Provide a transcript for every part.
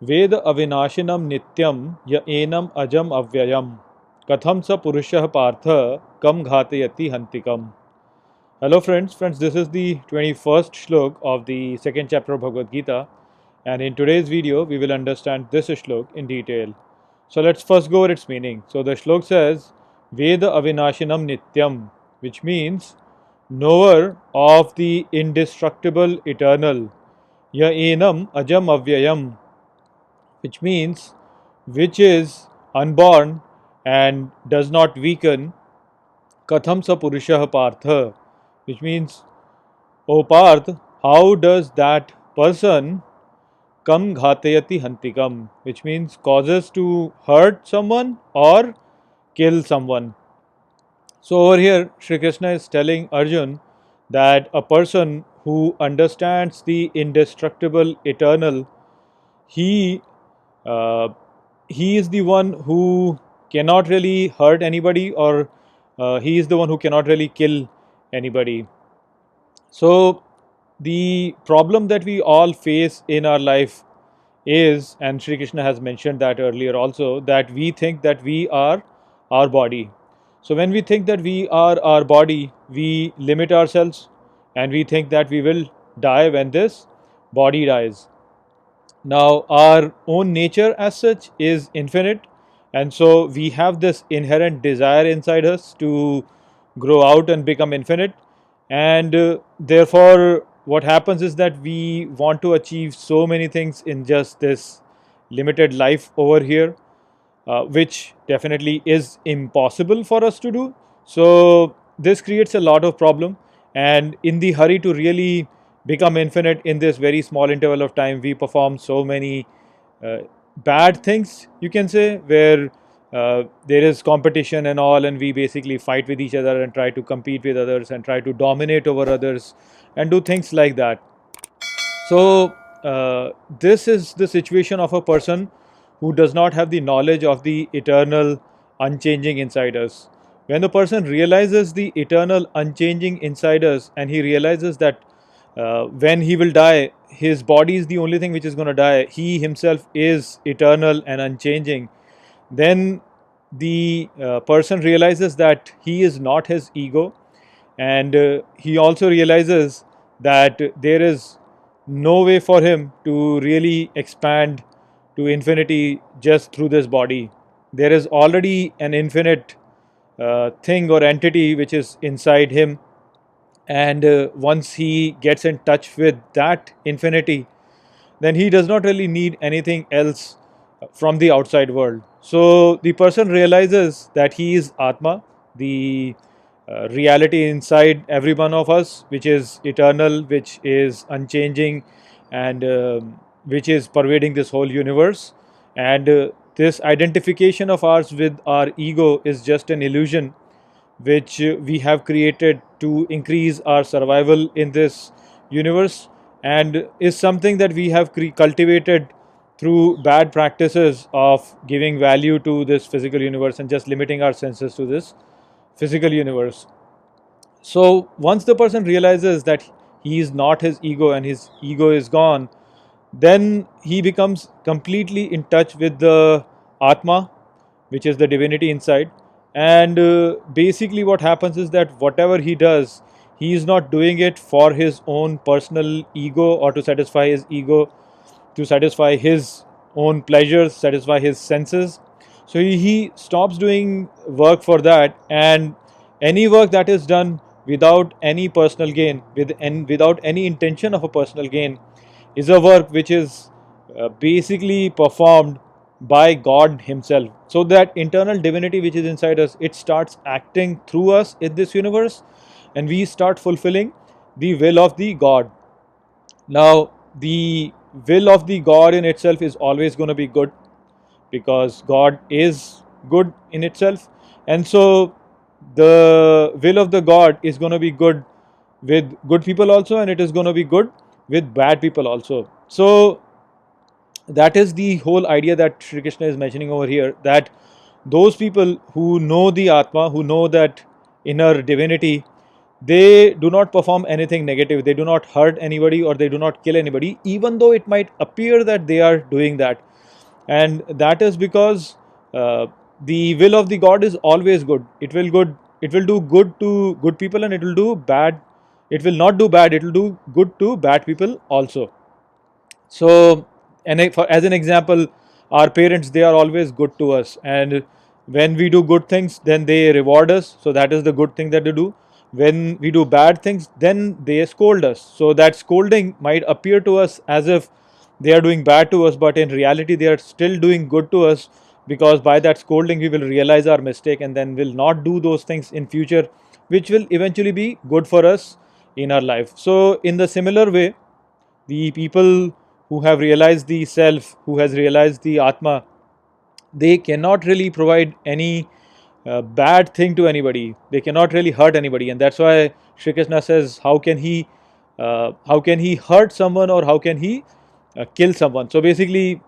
वेद अविनाशिनं नित्यं य एनम् अजम अव्ययम कथम स पुरुषः पार्थ कम घातयति हंतिकम. Hello friends, this is the 21st shlok of the second chapter of Bhagavad Gita, and in today's video we will understand this shlok in detail. So let's first go over its meaning. So the shlok says Veda Avinashinam Nityam, which means knower of the indestructible eternal, Ya Enam Ajam Avyayam, which means which is unborn and does not weaken, Katham sa Purushah Partha, which means, O Parth, how does that person kam ghatayati hantikam, which means causes to hurt someone or kill someone. So over here, Shri Krishna is telling Arjun that a person who understands the indestructible eternal, he uh, he is the one who cannot really hurt anybody, or he is the one who cannot really kill anybody. So the problem that we all face in our life is, and Sri Krishna has mentioned that earlier also, that we think that we are our body. So when we think that we are our body, we limit ourselves and we think that we will die when this body dies. Now, our own nature as such is infinite, and so we have this inherent desire inside us to grow out and become infinite. And therefore, what happens is that we want to achieve so many things in just this limited life over here, which definitely is impossible for us to do. So, this creates a lot of problem, and in the hurry to really become infinite in this very small interval of time, we perform so many uh, bad things, you can say, where there is competition and all, and we basically fight with each other and try to compete with others and try to dominate over others and do things like that. So this is the situation of a person who does not have the knowledge of the eternal unchanging inside us. When the person realizes the eternal unchanging inside us, and he realizes that when he will die, his body is the only thing which is going to die, he himself is eternal and unchanging, then the person realizes that he is not his ego, and he also realizes that there is no way for him to really expand to infinity just through this body. There is already an infinite thing or entity which is inside him, and once he gets in touch with that infinity, then he does not really need anything else from the outside world. So the person realizes that he is Atma, the reality inside every one of us, which is eternal, which is unchanging, and which is pervading this whole universe. And this identification of ours with our ego is just an illusion which we have created to increase our survival in this universe, and is something that we have cultivated through bad practices of giving value to this physical universe and just limiting our senses to this physical universe. So once the person realizes that he is not his ego and his ego is gone, then he becomes completely in touch with the Atma, which is the divinity inside. And basically, what happens is that whatever he does, he is not doing it for his own personal ego or to satisfy his ego, to satisfy his own pleasures, satisfy his senses. So he stops doing work for that, and any work that is done without any personal gain, without any intention of a personal gain, is a work which is basically performed by God Himself. So that internal divinity which is inside us, it starts acting through us in this universe, and we start fulfilling the will of the God. Now, the will of the God in itself is always going to be good, because God is good in itself, and so the will of the God is going to be good with good people also, and it is going to be good with bad people also. So that is the whole idea that Sri Krishna is mentioning over here, that those people who know the Atma, who know that inner divinity, they do not perform anything negative, they do not hurt anybody or they do not kill anybody, even though it might appear that they are doing that. and that is because the will of the God is always good. It will do good to good people, and it will do bad. It will not do bad. It will do good to bad people also. So, as an example, our parents, they are always good to us, and when we do good things, then they reward us. So that is the good thing that they do. When we do bad things, then they scold us. So that scolding might appear to us as if they are doing bad to us, but in reality they are still doing good to us, because by that scolding we will realize our mistake and then will not do those things in future, which will eventually be good for us in our life. So in the similar way, the people who have realized the self, who has realized the Atma, they cannot really provide any bad thing to anybody. They cannot really hurt anybody, and that's why Shri Krishna says, how can he hurt someone, or how can he kill someone? So basically,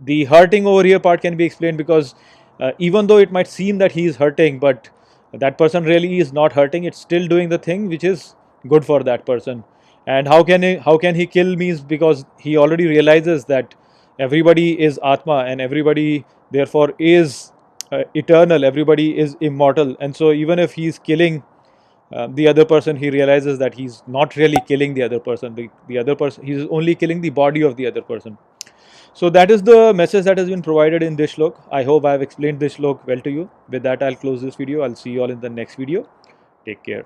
the hurting over here part can be explained because even though it might seem that he is hurting, but that person really is not hurting. It's still doing the thing which is good for that person. And how can he kill me is because he already realizes that everybody is Atma, and everybody therefore is eternal, everybody is immortal. And so even if he's killing the other person, he realizes that he's not really killing the other person. The other person, he's only killing the body of the other person. So that is the message that has been provided in this shlok. I hope I have explained this shlok well to you. With that, I'll close this video. I'll see you all in the next video. Take care.